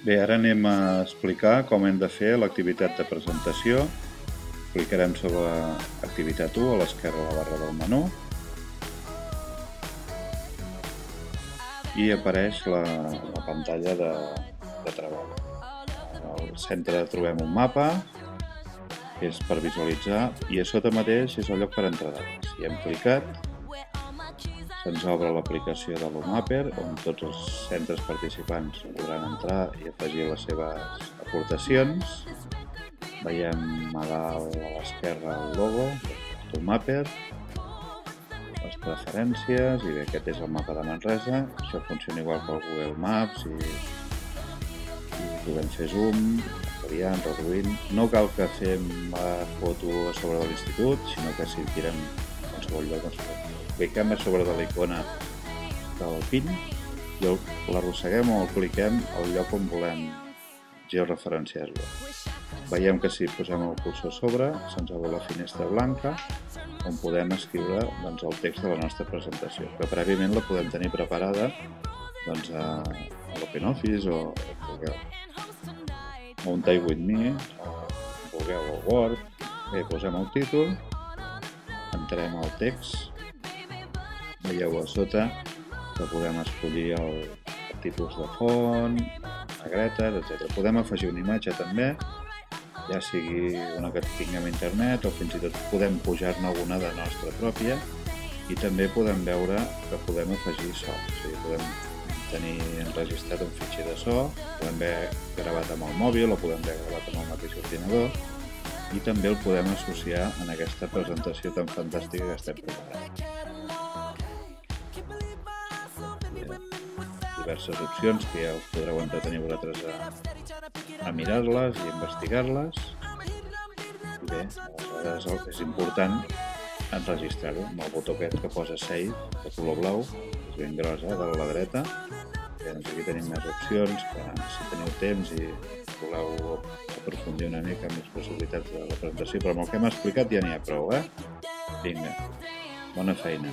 Bé, ara anem a explicar com hem de fer l'activitat de presentació. Clicarem sobre activitat 1 a l'esquerra de la barra del menú i apareix la pantalla de treball. Al centre trobem un mapa, que és per visualitzar, i a sota mateix és el lloc per entrar dades. Si hem clicat, se'ns obre l'aplicació de l'UMapper, on tots els centres participants podran entrar i afegir les seves aportacions. Veiem a dalt a l'esquerra el logo d'UMapper, les preferències, i bé, aquest és el mapa de Manresa. Això funciona igual que el Google Maps i podem fer zoom, variant, reduint. No cal que fem la foto a sobre de l'institut, sinó que si tirem a qualsevol lloc, cliquem a sobre de la icona del pin i l'arrosseguem o el cliquem al lloc on volem georreferenciar-lo. Veiem que si posem el cursor a sobre, se'ns obre la finestra blanca on podem escriure el text de la nostra presentació, que prèviament la podem tenir preparada a l'OpenOffice o un Type with Me, o Word. Bé, posem el títol, entrem al text, veieu a sota que podem escollir el tipus de font, negretes, etc. Podem afegir una imatge també, ja sigui una que tinguem a internet o fins i tot podem pujar-ne alguna de nostra pròpia, i també podem veure que podem afegir so, o sigui, podem tenir enregistrat un fitxer de so, podem haver gravat amb el mòbil o podem haver gravat amb el mateix ordinador, i també el podem associar en aquesta presentació tan fantàstica que estem preparant. Diverses opcions que ja us podreu entretenir vosaltres a mirar-les i investigar-les. I bé, aleshores és important enregistrar-ho amb el botó aquest que posa Save, de color blau, és ben gros, de la dreta. Aquí tenim més opcions, que si teniu temps i voleu aprofundir una mica amb les possibilitats de la presentació, però amb el que hem explicat ja n'hi ha prou, Vinga, bona feina.